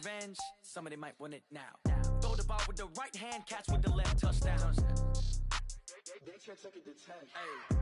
revenge, somebody might win it now. Throw the ball with the right hand, catch with the left, touchdown. They check it to 10. Hey.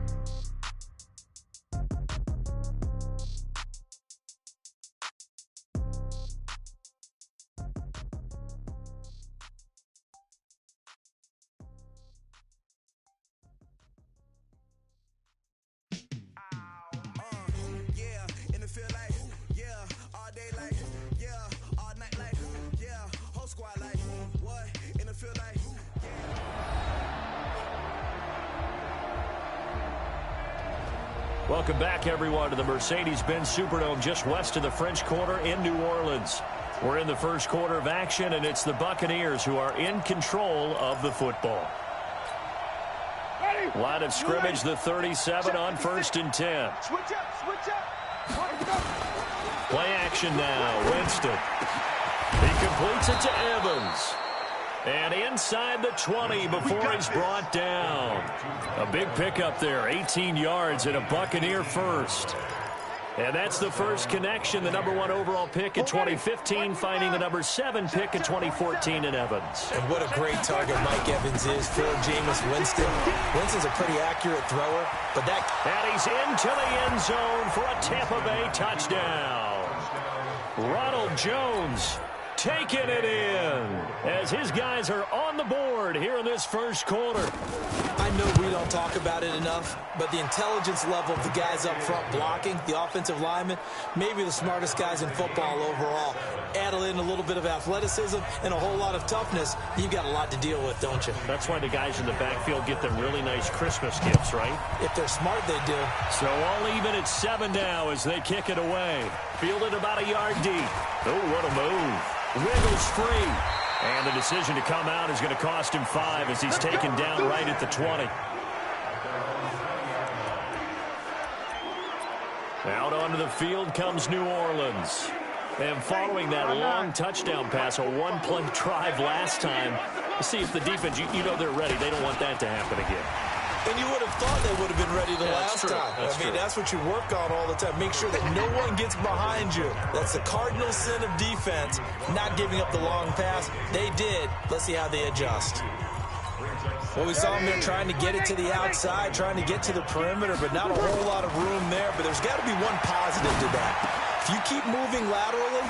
Welcome back, everyone, to the Mercedes-Benz Superdome just west of the French Quarter in New Orleans. We're in the first quarter of action, and it's the Buccaneers who are in control of the football. Line of scrimmage, the 37 on 1st and 10. Play action now, Winston. He completes it to Evans. And inside the 20 before he's brought down. A big pickup there, 18 yards and a Buccaneer first. And that's the first connection, the #1 overall pick in 2015, finding the #7 pick in 2014 in Evans. And what a great target Mike Evans is for Jameis Winston. Winston's a pretty accurate thrower, but that... And he's into the end zone for a Tampa Bay touchdown. Ronald Jones taking it in as his guys are on the board here in this first quarter. I know we don't talk about it enough, but the intelligence level of the guys up front blocking, the offensive linemen, maybe the smartest guys in football overall. Add in a little bit of athleticism and a whole lot of toughness, you've got a lot to deal with, don't you? That's why the guys in the backfield get them really nice Christmas gifts, right? If they're smart, they do. So all even at 7 now as they kick it away. Fielded about a yard deep. Oh, what a move. Wiggles free. And the decision to come out is going to cost him 5 as he's taken down right at the 20. Out onto the field comes New Orleans. And following that long touchdown pass, a one-play drive last time, see if the defense, you know they're ready. They don't want that to happen again. And you would have thought they would have been ready the last time. That's what you work on all the time. Make sure that no one gets behind you. That's the cardinal sin of defense, not giving up the long pass. They did. Let's see how they adjust. Well, we saw them there trying to get it to the outside, trying to get to the perimeter, but not a whole lot of room there. But there's got to be one positive to that. If you keep moving laterally,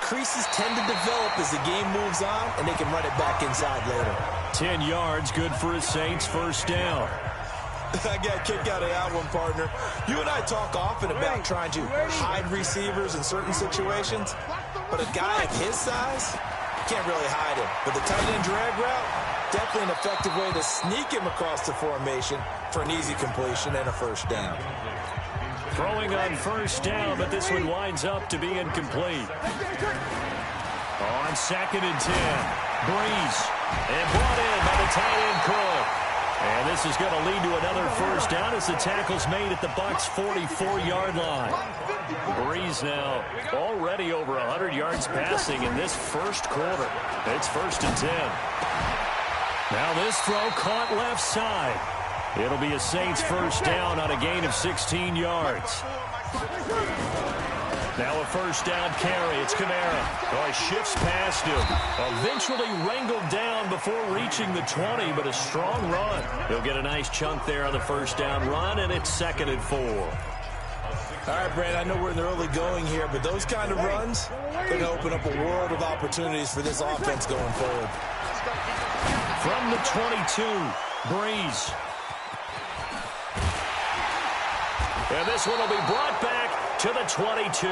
creases tend to develop as the game moves on, and they can run it back inside later. 10 yards, good for a Saints first down. I got a kick out of that one, partner. You and I talk often about trying to hide receivers in certain situations, but a guy of his size, you can't really hide him. But the tight end drag route, definitely an effective way to sneak him across the formation for an easy completion and a first down. Throwing on first down, but this one winds up to be incomplete. On 2nd and 10, Breeze. And brought in by the tight end Cook. And this is going to lead to another first down as the tackle's made at the Bucs' 44-yard line. Breeze now already over 100 yards passing in this first quarter. It's 1st and 10. Now this throw caught left side. It'll be a Saints first down on a gain of 16 yards. Now a first down carry. It's Kamara. Oh, he shifts past him. Eventually wrangled down before reaching the 20, but a strong run. He'll get a nice chunk there on the first down run, and it's 2nd and 4. All right, Brad, I know we're in the early going here, but those kind of runs, they're going to open up a world of opportunities for this offense going forward. From the 22, Breeze. And this one will be brought back to the 22.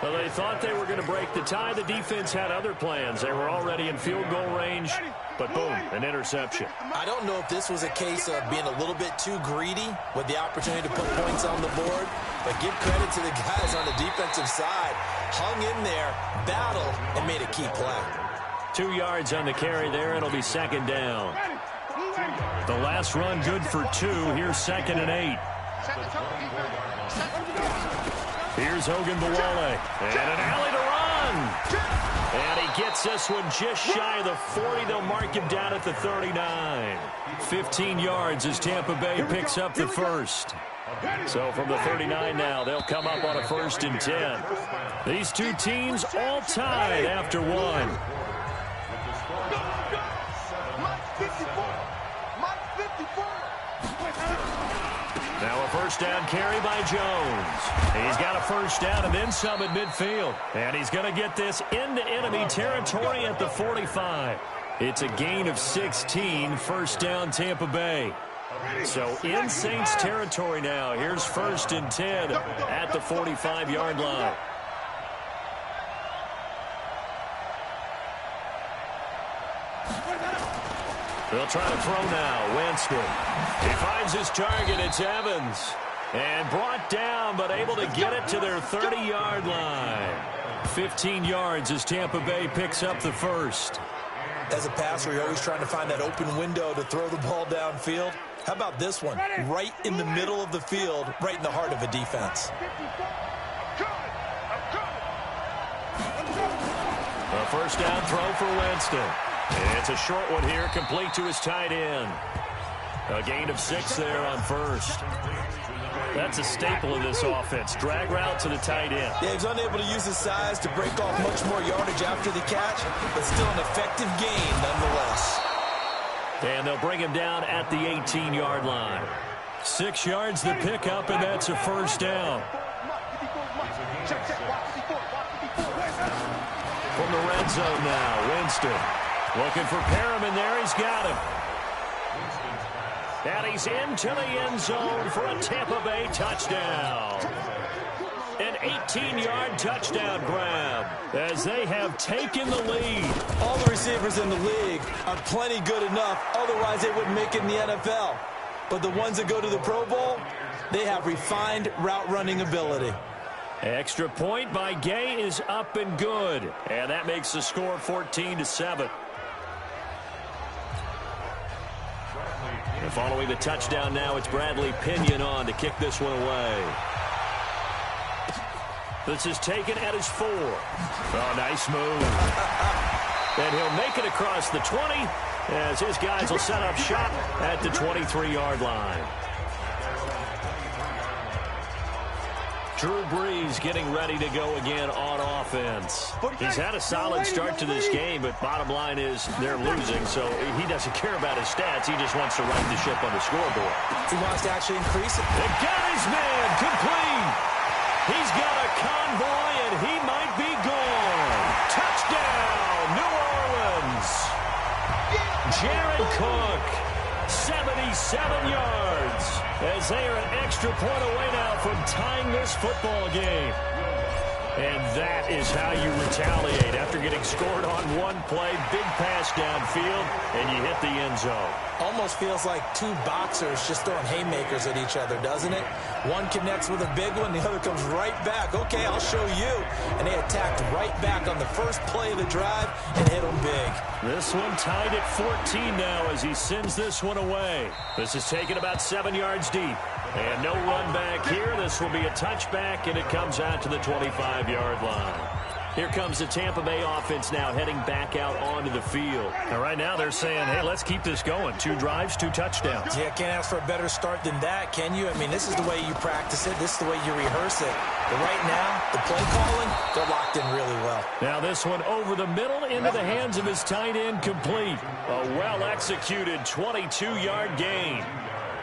Well, they thought they were going to break the tie. The defense had other plans. They were already in field goal range, but boom, an interception. I don't know if this was a case of being a little bit too greedy with the opportunity to put points on the board, but give credit to the guys on the defensive side. hung in there, battled, and made a key play. 2 yards on the carry there. It'll be second down. The last run good for 2. Here's 2nd and 8. Here's Ogunbowale. And an alley to run. And he gets this one just shy of the 40. They'll mark him down at the 39. 15 yards as Tampa Bay picks up the first. So from the 39 now, they'll come up on a 1st and 10. These two teams all tied after one. Now a 1st down carry by Jones. He's got a 1st down and then some at midfield. And he's going to get this into enemy territory at the 45. It's a gain of 16, 1st down Tampa Bay. So in Saints territory now. Here's 1st and 10 at the 45-yard line. They'll try to throw now. Winston. He finds his target. It's Evans. And brought down, but able to get it to their 30-yard line. 15 yards as Tampa Bay picks up the first. As a passer, you're always trying to find that open window to throw the ball downfield. How about this one? Right in the middle of the field, right in the heart of a defense. A 1st down throw for Winston. It's a short one here, complete to his tight end. A gain of 6 there on 1st. That's a staple of this offense. Drag route to the tight end. Yeah, he's unable to use his size to break off much more yardage after the catch, but still an effective gain nonetheless. And they'll bring him down at the 18-yard line. 6 yards the pickup, and that's a 1st down. From the red zone now, Winston. Looking for Perriman there. He's got him. And he's into the end zone for a Tampa Bay touchdown. An 18-yard touchdown grab as they have taken the lead. All the receivers in the league are plenty good enough. Otherwise, they wouldn't make it in the NFL. But the ones that go to the Pro Bowl, they have refined route running ability. Extra point by Gay is up and good. And that makes the score 14-7. And following the touchdown now, it's Bradley Pinion on to kick this one away. This is taken at his 4. Oh, nice move. And he'll make it across the 20 as his guys will set up shop at the 23-yard line. Drew Brees getting ready to go again on offense. He's had a solid start to this game, but bottom line is they're losing, so he doesn't care about his stats. He just wants to right the ship on the scoreboard. He wants to actually increase it. They got his man complete. He's got a convoy, and he might be gone. Touchdown, New Orleans. Jared Cook, 77 yards, as they are an extra point away now from tying this football game. And that is how you retaliate after getting scored on one play. Big pass downfield, and you hit the end zone. Almost feels like two boxers just throwing haymakers at each other, doesn't it? One connects with a big one, the other comes right back. Okay, I'll show you. And they attacked right back on the first play of the drive and hit them big. This one tied at 14 now as he sends this one away. This is taken about 7 yards deep. And no run back here. This will be a touchback, and it comes out to the 25-yard line. Here comes the Tampa Bay offense now heading back out onto the field. And right now they're saying, hey, let's keep this going. 2 drives, 2 touchdowns. Yeah, can't ask for a better start than that, can you? I mean, this is the way you practice it. This is the way you rehearse it. But right now, the play calling, they're locked in really well. Now this one over the middle into the hands of his tight end complete. A well-executed 22-yard gain.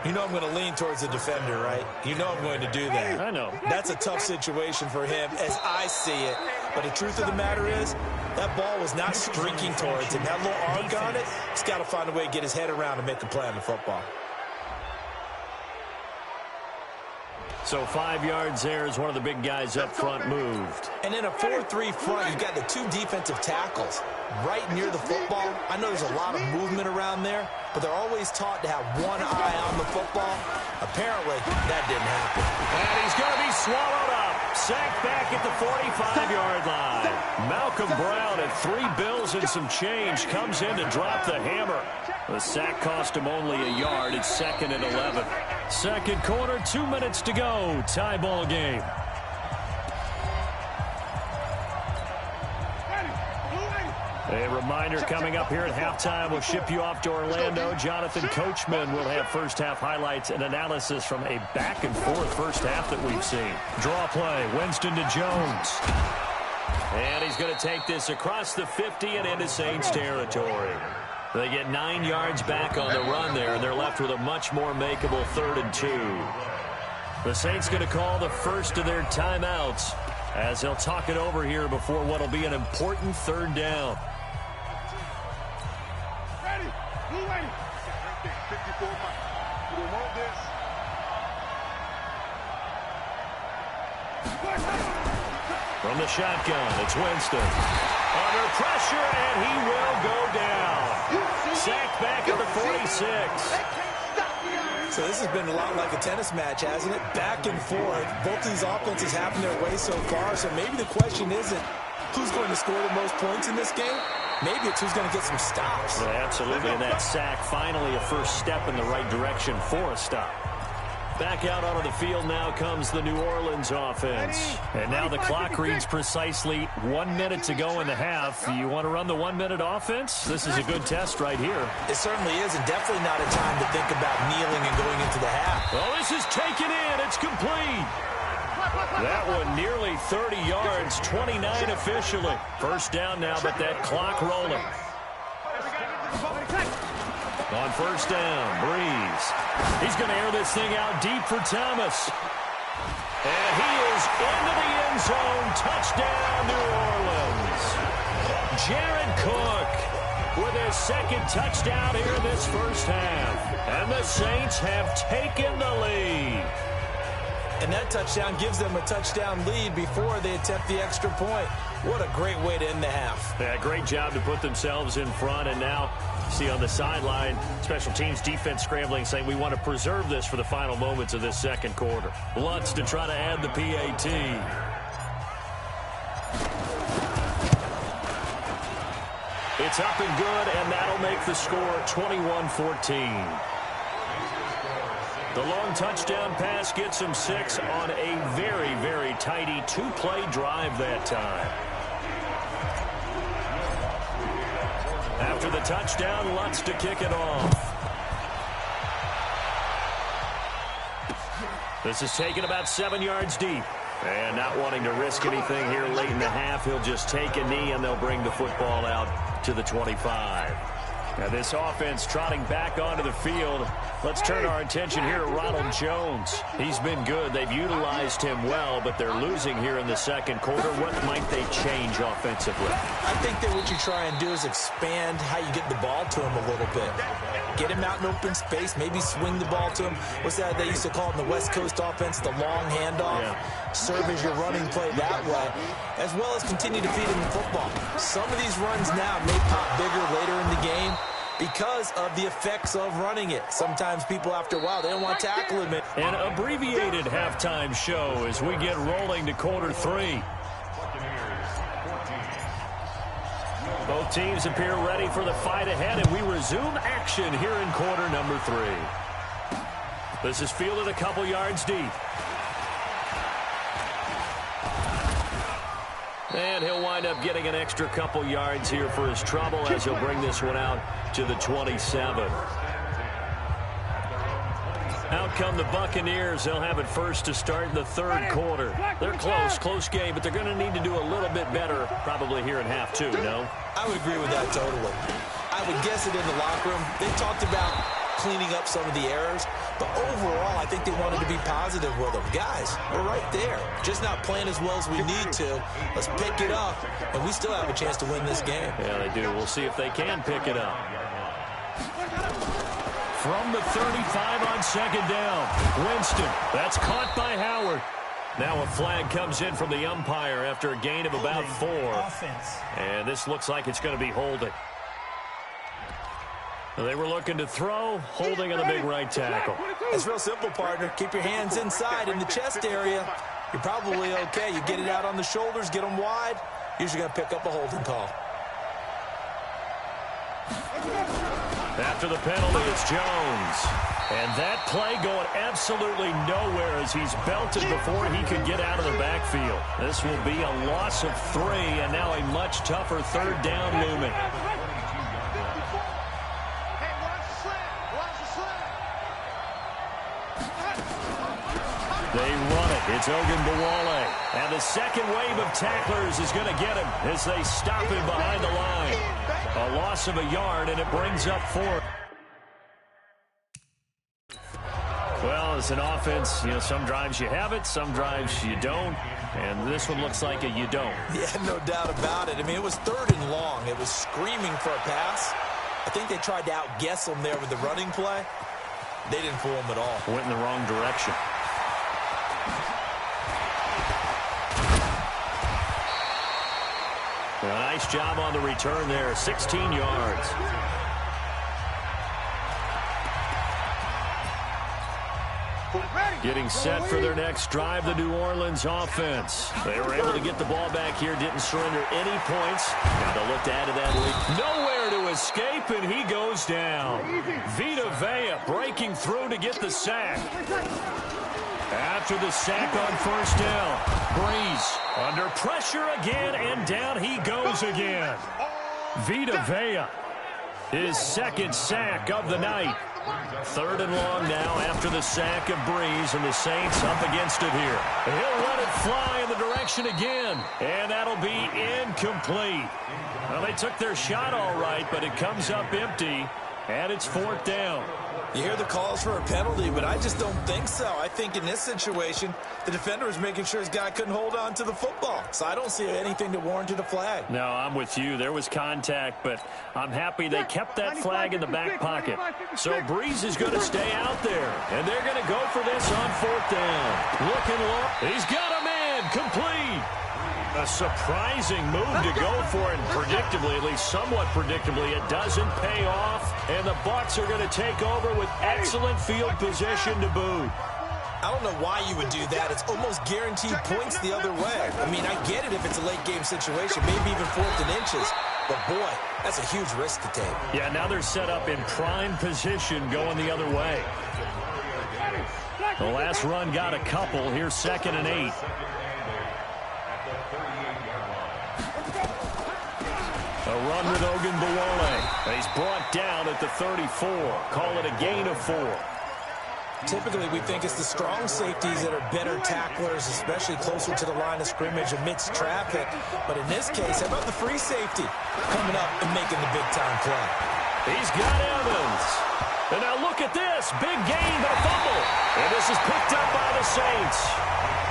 You know I'm going to lean towards the defender, right? You know I'm going to do that. I know. That's a tough situation for him as I see it. But the truth of the matter is, that ball was not streaking towards him. That little arc on it, he's got to find a way to get his head around and make a play on the football. So 5 yards there as one of the big guys up front moved. And in a 4-3 front, you've got the 2 defensive tackles right near the football. I know there's a lot of movement around there, but they're always taught to have one eye on the football. Apparently, that didn't happen. And he's going to be swallowed up. Sacked back at the 45-yard line. Malcolm Brown at $3 and some change comes in to drop the hammer. The sack cost him only a yard. It's 2nd and 11. Second quarter, 2 minutes to go. Tie ball game. A reminder coming up here at halftime. We'll ship you off to Orlando. Jonathan Coachman will have first-half highlights and analysis from a back-and-forth first half that we've seen. Draw play, Winston to Jones. And he's going to take this across the 50 and into Saints territory. They get 9 yards back on the run there, and they're left with a much more makeable 3rd and 2. The Saints going to call the first of their timeouts as they'll talk it over here before what will be an important 3rd down. From the shotgun, it's Winston. Under pressure, and he will go down. Sacked back at the 46. So this has been a lot like a tennis match, hasn't it? Back and forth. Both these offenses having their way so far. So maybe the question isn't who's going to score the most points in this game. Maybe it's who's going to get some stops. Yeah, absolutely. And that sack, finally a first step in the right direction for a stop. Back out onto the field now comes the New Orleans offense. And now the clock reads precisely 1 minute to go in the half. You want to run the 1 minute offense? This is a good test right here. It certainly is, and definitely not a time to think about kneeling and going into the half. Well, this is taken in. It's complete. That one nearly 30 yards, 29 officially. First down now, but that clock rolling. On first down, Breeze. He's going to air this thing out deep for Thomas. And he is into the end zone. Touchdown, New Orleans. Jared Cook with his second touchdown here in this first half. And the Saints have taken the lead. And that touchdown gives them a touchdown lead before they attempt the extra point. What a great way to end the half. Yeah, great job to put themselves in front. And now, see on the sideline, special teams defense scrambling, saying we want to preserve this for the final moments of this second quarter. Lutz to try to add the PAT. It's up and good, and that'll make the score 21-14. The long touchdown pass gets him 6 on a very, very tidy 2-play drive that time. After the touchdown, Lutz to kick it off. This is taken about 7 yards deep. And not wanting to risk anything here late in the half, he'll just take a knee and they'll bring the football out to the 25. Now this offense trotting back onto the field. Let's turn our attention here to Ronald Jones. He's been good. They've utilized him well, but they're losing here in the second quarter. What might they change offensively? I think that what you try and do is expand how you get the ball to him a little bit. Get him out in open space, maybe swing the ball to him. What's that they used to call it in the West Coast offense, the long handoff? Yeah. Serve as your running play that way, as well as continue to feed him the football. Some of these runs now may pop bigger later in the game because of the effects of running it. Sometimes people, after a while, they don't want to tackle him. An abbreviated halftime show as we get rolling to quarter 3. Both teams appear ready for the fight ahead, and we resume action here in quarter number 3. This is fielded a couple yards deep. And he'll wind up getting an extra couple yards here for his trouble as he'll bring this one out to the 27. Out come the Buccaneers. They'll have it first to start the third quarter. They're close game, but they're going to need to do a little bit better probably here in half 2, no? I would agree with that totally. I would guess it in the locker room. They talked about cleaning up some of the errors, but overall, I think they wanted to be positive with them. Guys, we're right there. Just not playing as well as we need to. Let's pick it up, and we still have a chance to win this game. Yeah, they do. We'll see if they can pick it up. From the 35 on second down, Winston. That's caught by Howard. Now a flag comes in from the umpire after a gain of about 4. And this looks like it's going to be holding. They were looking to throw, holding on the big right tackle. It's real simple, partner. Keep your hands inside in the chest area. you're probably okay. You get it out on the shoulders, get them wide, usually going to pick up a holding call. After the penalty, it's Jones. And that play going absolutely nowhere as he's belted before he could get out of the backfield. This will be a loss of 3, and now a much tougher third down looming. They run it. It's Ogunbowale. And the second wave of tacklers is going to get him as they stop him behind the line. A loss of a yard, and it brings up 4. Well, as an offense, some drives you have it, some drives you don't. And this one looks like you don't. Yeah, no doubt about it. I mean, it was 3rd and long. It was screaming for a pass. I think they tried to outguess them there with the running play. They didn't fool them at all. Went in the wrong direction. Well, nice job on the return there, 16 yards. Getting set for their next drive, the New Orleans offense. They were able to get the ball back here, didn't surrender any points. Now they'll look to add to that lead. Nowhere to escape, and he goes down. Vita Vea breaking through to get the sack. After the sack on first down, Breeze under pressure again, and down he goes again. Vita Vea, his second sack of the night. 3rd and long now after the sack of Breeze, and the Saints up against it here. He'll let it fly in the direction again, and that'll be incomplete. Well, they took their shot all right, but it comes up empty, and it's 4th down. You hear the calls for a penalty, but I just don't think so. I think in this situation, the defender was making sure his guy couldn't hold on to the football. So I don't see anything to warrant a flag. No, I'm with you. There was contact, but I'm happy they kept that flag in the back pocket. So Breeze is going to stay out there, and they're going to go for this on 4th down. Looking low. He's got a man complete. A surprising move to go for it, and predictably, at least somewhat predictably, it doesn't pay off, and the Bucs are going to take over with excellent field position to boot. I don't know why you would do that. It's almost guaranteed points the other way. I mean, I get it if it's a late-game situation, maybe even 4th and inches. But, boy, that's a huge risk to take. Yeah, now they're set up in prime position going the other way. The last run got a couple. Here's 2nd and 8. A run with Ogunbowale. He's brought down at the 34. Call it a gain of 4. Typically, we think it's the strong safeties that are better tacklers, especially closer to the line of scrimmage amidst traffic. But in this case, how about the free safety coming up and making the big-time play? He's got Evans. And now look at this. Big gain, but a fumble. And this is picked up by the Saints.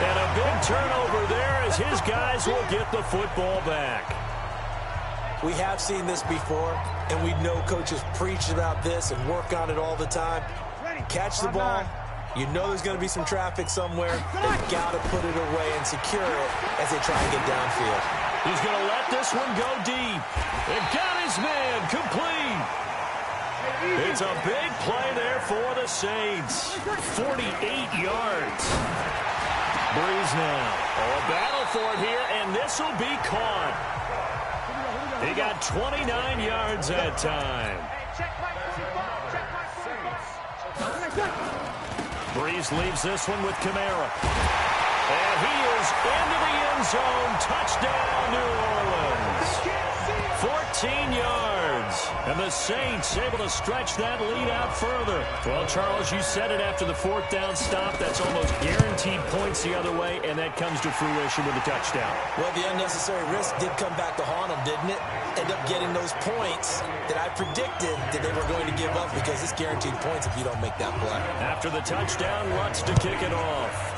And a big turnover there as his guys will get the football back. We have seen this before, and we know coaches preach about this and work on it all the time. Catch the ball. You know there's going to be some traffic somewhere. They've got to put it away and secure it as they try and get downfield. He's going to let this one go deep. They've got his man complete. It's a big play there for the Saints. 48 yards. Breeze now. Oh, a battle for it here, and this will be caught. He got 29 yards that time. Breeze leaves this one with Kamara. And he is into the end zone. Touchdown, New Orleans. 14 yards. And the Saints able to stretch that lead out further. Well, Charles, you said it after the 4th down stop. That's almost guaranteed points the other way, and that comes to fruition with a touchdown. Well, the unnecessary risk did come back to haunt them, didn't it? End up getting those points that I predicted that they were going to give up because it's guaranteed points if you don't make that play. After the touchdown, Lutz to kick it off.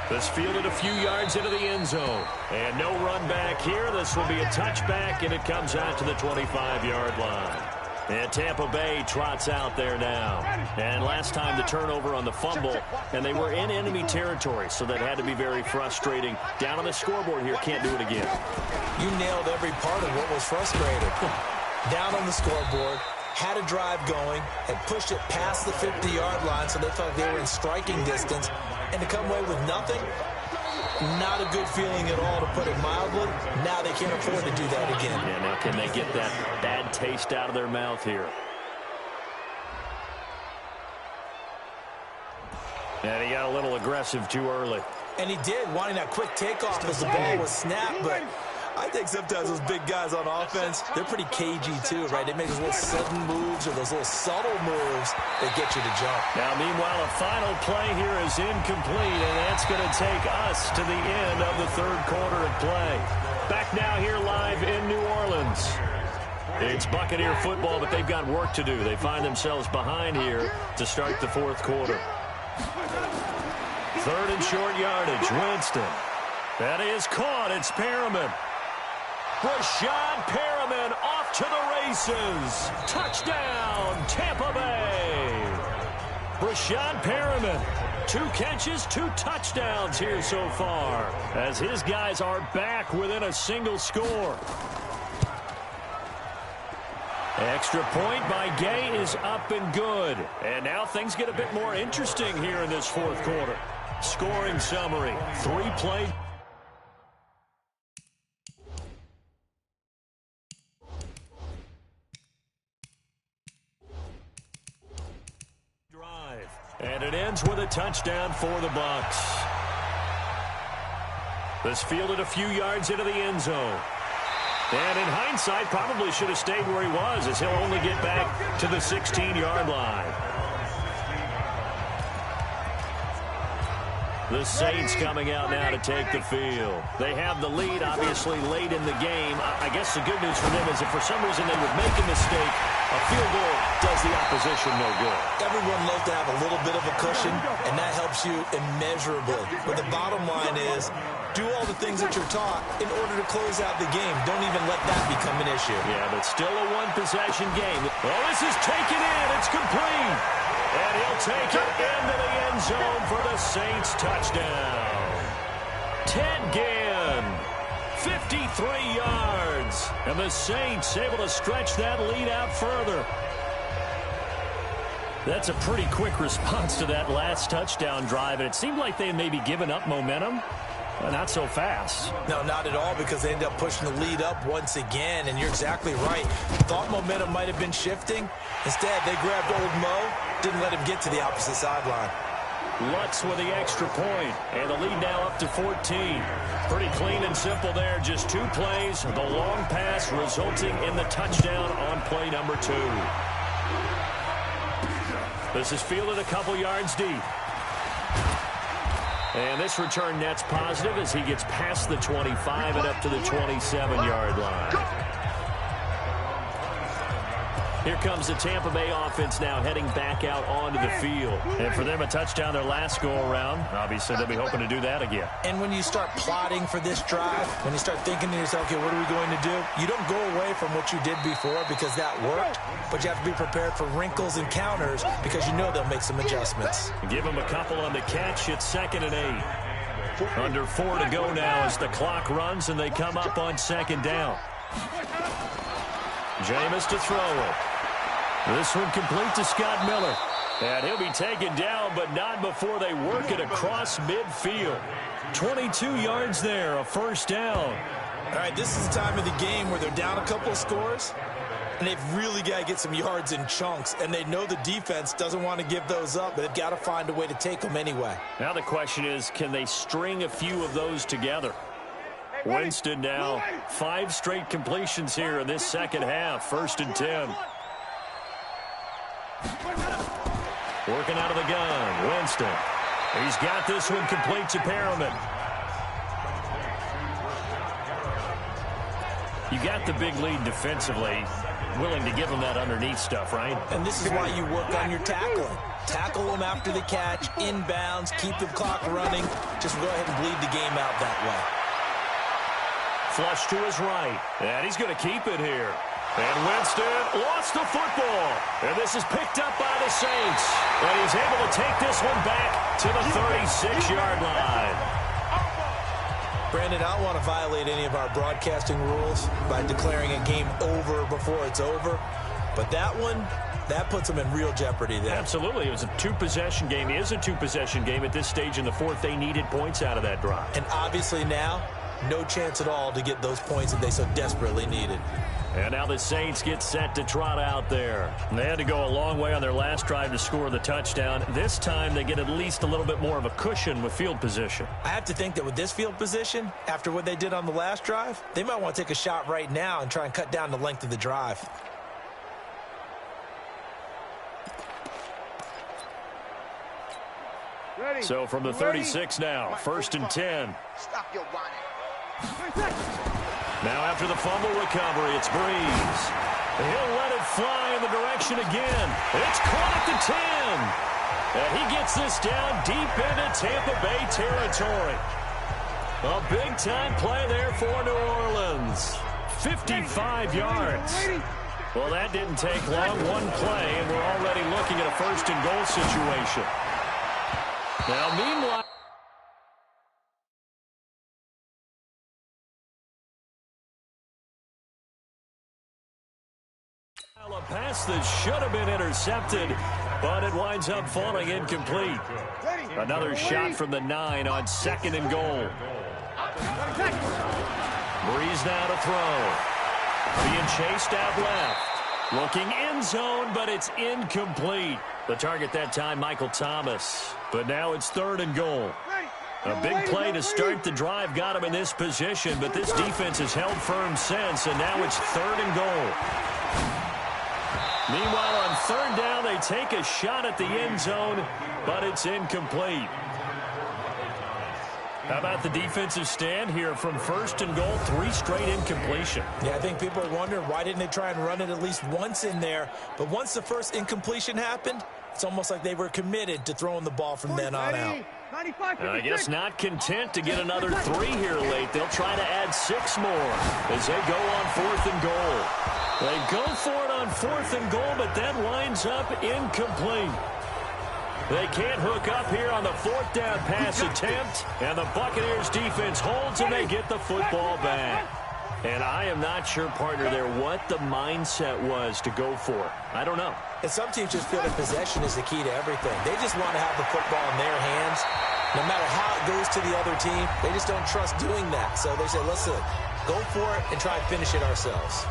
This fielded a few yards into the end zone. And no run back here. This will be a touchback, and it comes out to the 25-yard line. And Tampa Bay trots out there now. And last time the turnover on the fumble, and they were in enemy territory, so that had to be very frustrating. Down on the scoreboard here, can't do it again. You nailed every part of what was frustrating. Down on the scoreboard, had a drive going, had pushed it past the 50-yard line so they felt like they were in striking distance, and to come away with nothing, not a good feeling at all, to put it mildly. Now they can't afford to do that again. Yeah, now can they get that bad taste out of their mouth here? And he got a little aggressive too early. And he did, wanting that quick takeoff as the ball was snapped, but I think sometimes those big guys on offense, they're pretty cagey too, right? They make those little sudden moves or those little subtle moves that get you to jump. Now, meanwhile, a final play here is incomplete, and that's going to take us to the end of the third quarter of play. Back now here live in New Orleans. It's Buccaneer football, but they've got work to do. They find themselves behind here to start the fourth quarter. Third and short yardage, Winston. That is caught. It's Perriman. Rashad Perriman off to the races. Touchdown, Tampa Bay. Rashad Perriman, 2 catches, 2 touchdowns here so far, as his guys are back within a single score. Extra point by Gay is up and good. And now things get a bit more interesting here in this fourth quarter. Scoring summary, 3-play drive. And it ends with a touchdown for the Bucs. This fielded a few yards into the end zone. And in hindsight, probably should have stayed where he was, as he'll only get back to the 16-yard line. The Saints coming out now to take the field. They have the lead, obviously, late in the game. I guess the good news for them is if for some reason they would make a mistake, a field goal does the opposition no good. Everyone loves to have a little bit of a cushion, and that helps you immeasurably. But the bottom line is, do all the things that you're taught in order to close out the game. Don't even let that become an issue. Yeah, but still a one-possession game. Well, this is taken in. It's complete. And he'll take it into the end zone for the Saints touchdown. Ted Ginn, 53 yards. And the Saints able to stretch that lead out further. That's a pretty quick response to that last touchdown drive. And it seemed like they had maybe given up momentum. Not so fast. No, not at all, because they end up pushing the lead up once again, and you're exactly right. Thought momentum might have been shifting. Instead, they grabbed old Mo, didn't let him get to the opposite sideline. Lutz with the extra point, and the lead now up to 14. Pretty clean and simple there, just 2 plays. The long pass resulting in the touchdown on play number 2. This is fielded a couple yards deep. And this return net's positive as he gets past the 25 and up to the 27-yard line. Here comes the Tampa Bay offense now heading back out onto the field. And for them, a touchdown their last go-around. Obviously, they'll be hoping to do that again. And when you start plotting for this drive, when you start thinking to yourself, okay, what are we going to do? You don't go away from what you did before because that worked, but you have to be prepared for wrinkles and counters because you know they'll make some adjustments. Give them a couple on the catch. It's 2nd and 8. Under 4 to go now as the clock runs and they come up on 2nd down. Jameis to throw it. This one complete to Scott Miller. And he'll be taken down, but not before they work it across midfield. 22 yards there, a first down. All right, this is the time of the game where they're down a couple of scores, and they've really got to get some yards in chunks, and they know the defense doesn't want to give those up, but they've got to find a way to take them anyway. Now the question is, can they string a few of those together? Winston now, 5 straight completions here in this second half, 1st and 10. Working out of the gun, Winston. He's got this one complete to Perriman. You got the big lead defensively, willing to give him that underneath stuff, right? And this is why you work on your tackling. Tackle them after the catch, inbounds, keep the clock running. Just go ahead and bleed the game out that way. Flush to his right, and he's going to keep it here. And Winston lost the football. And this is picked up by the Saints. And he's able to take this one back to the 36-yard line. Brandon, I don't want to violate any of our broadcasting rules by declaring a game over before it's over. But that one, that puts them in real jeopardy there. Absolutely. It was a two-possession game. It is a two-possession game at this stage in the fourth. They needed points out of that drive. And obviously now, no chance at all to get those points that they so desperately needed. And now the Saints get set to trot out there. And they had to go a long way on their last drive to score the touchdown. This time they get at least a little bit more of a cushion with field position. I have to think that with this field position, after what they did on the last drive, they might want to take a shot right now and try and cut down the length of the drive. So from the 36 now, 1st and 10. Stop your whining. Now after the fumble recovery, it's Breeze. He'll let it fly in the direction again. It's caught at the 10. And he gets this down deep into Tampa Bay territory. A big-time play there for New Orleans. 55 yards. Well, that didn't take long. One play, and we're already looking at a 1st and goal situation. Now, meanwhile, a pass that should have been intercepted, but it winds up falling incomplete. Another shot from the 9 on 2nd and goal. Breeze now to throw. Being chased out left. Looking end zone, but it's incomplete. The target that time, Michael Thomas. But now it's 3rd and goal. A big play to start the drive got him in this position, but this defense has held firm since, and now it's 3rd and goal. Meanwhile, on 3rd down, they take a shot at the end zone, but it's incomplete. How about the defensive stand here from 1st and goal, 3 straight incompletion? Yeah, I think people are wondering why didn't they try and run it at least once in there. But once the first incompletion happened, it's almost like they were committed to throwing the ball from then on out. I guess not content to get another 3 here late. They'll try to add 6 more as they go on 4th and goal. They go for it on 4th and goal, but that winds up incomplete. They can't hook up here on the 4th down pass attempt, and the Buccaneers defense holds, and they get the football back. And I am not sure, partner, there what the mindset was to go for it. I don't know. And some teams just feel that possession is the key to everything. They just want to have the football in their hands. No matter how it goes to the other team, they just don't trust doing that. So they say, listen, go for it and try and finish it ourselves.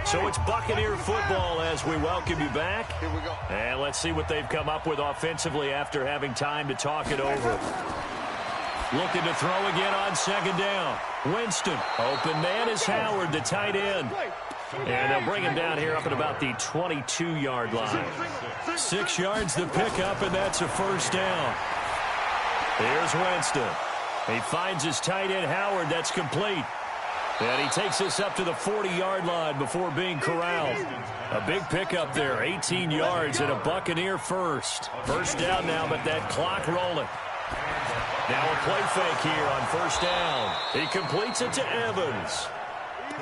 So it's Buccaneer football as we welcome you back. Here we go. And let's see what they've come up with offensively after having time to talk it over. Looking to throw again on 2nd down. Winston. Open man is Howard, the tight end. And they'll bring him down here up at about the 22-yard line. 6 yards the pickup, and that's a 1st down. Here's Winston. He finds his tight end, Howard. That's complete. And he takes this up to the 40-yard line before being corralled. A big pickup there, 18 yards and a Buccaneer 1st. 1st down now, but that clock rolling. Now a play fake here on 1st down. He completes it to Evans.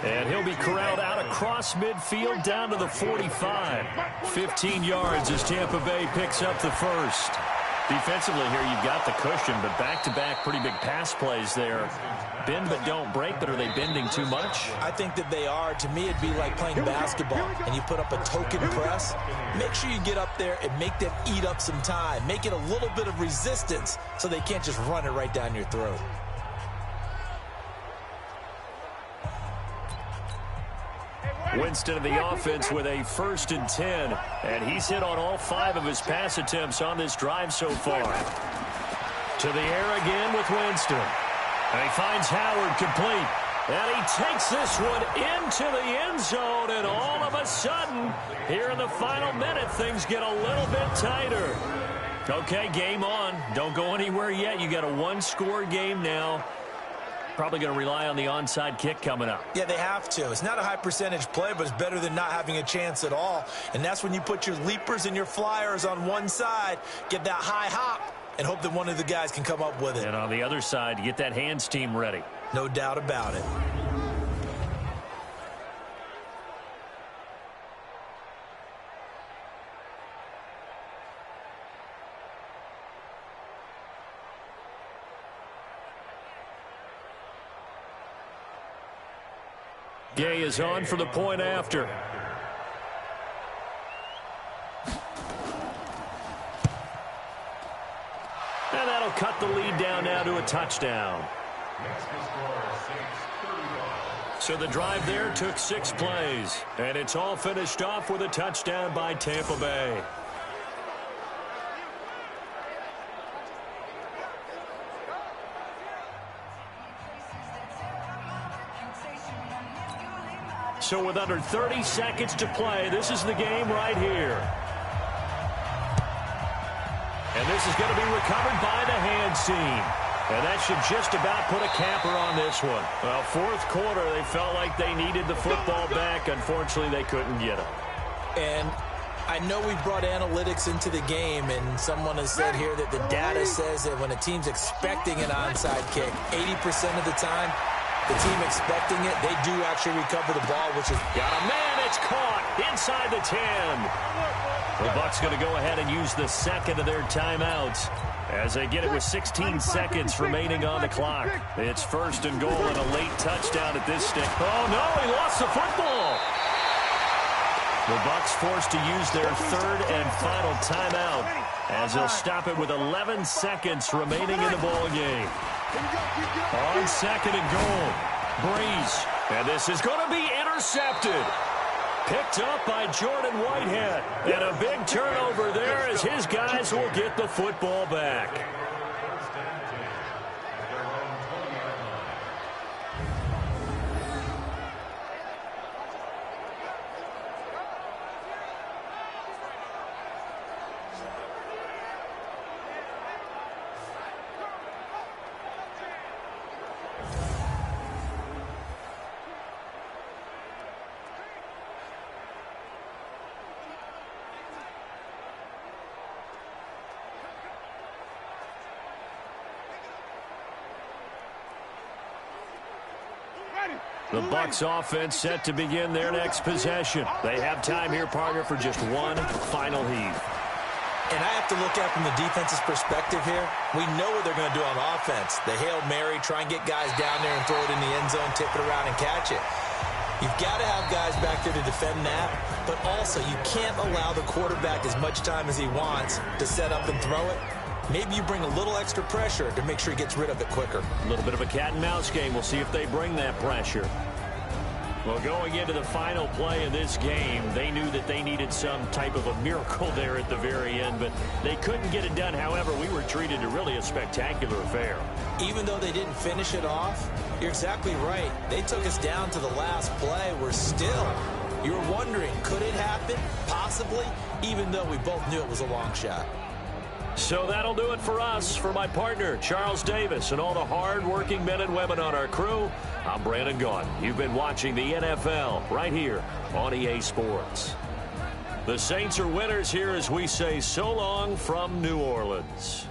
And he'll be corralled out across midfield down to the 45. 15 yards as Tampa Bay picks up the 1st. Defensively here, you've got the cushion, but back-to-back pretty big pass plays there. Bend but don't break, but are they bending too much? I think that they are. To me, it'd be like playing basketball, and you put up a token press. Make sure you get up there and make them eat up some time. Make it a little bit of resistance so they can't just run it right down your throat. Winston of the offense with a 1st and 10, and he's hit on all 5 of his pass attempts on this drive so far. To the air again with Winston. And he finds Howard complete. And he takes this one into the end zone, and all of a sudden, here in the final minute, things get a little bit tighter. Okay, game on. Don't go anywhere yet. You got a 1-score game now. Probably going to rely on the onside kick coming up. Yeah, they have to. It's not a high percentage play, but it's better than not having a chance at all. And that's when you put your leapers and your flyers on one side, get that high hop, and hope that one of the guys can come up with it. And on the other side, get that hands team ready. No doubt about it. Gay is on for the point after. And that'll cut the lead down now to a touchdown. So the drive there took 6 plays, and it's all finished off with a touchdown by Tampa Bay. So with under 30 seconds to play, this is the game right here. And this is going to be recovered by the hands team. And that should just about put a capper on this one. Well, fourth quarter, they felt like they needed the football back. Unfortunately, they couldn't get it. And I know we brought analytics into the game, and someone has said here that the data says that when a team's expecting an onside kick, 80% of the time, the team expecting it, they do actually recover the ball, which is... Got a man, it's caught inside the 10. The Bucs going to go ahead and use the second of their timeouts as they get it with 16 seconds remaining on the clock. It's 1st and goal and a late touchdown at this stage. Oh, no, he lost the football. The Bucs forced to use their 3rd and final timeout as they'll stop it with 11 seconds remaining in the ball game. On 2nd and goal, Breeze. And this is going to be intercepted. Picked up by Jordan Whitehead. And a big turnover there as his guys will get the football back. The Bucs offense set to begin their next possession. They have time here, partner, for just one final heave. And I have to look at from the defense's perspective here. We know what they're going to do on offense. The Hail Mary, try and get guys down there and throw it in the end zone, tip it around and catch it. You've got to have guys back there to defend that, but also you can't allow the quarterback as much time as he wants to set up and throw it. Maybe you bring a little extra pressure to make sure he gets rid of it quicker. A little bit of a cat and mouse game. We'll see if they bring that pressure. Well, going into the final play of this game, they knew that they needed some type of a miracle there at the very end, but they couldn't get it done. However, we were treated to really a spectacular affair. Even though they didn't finish it off, you're exactly right. They took us down to the last play. You're wondering, could it happen? Possibly, even though we both knew it was a long shot. So that'll do it for us. For my partner, Charles Davis, and all the hard-working men and women on our crew, I'm Brandon Gaudin. You've been watching the NFL right here on EA Sports. The Saints are winners here as we say so long from New Orleans.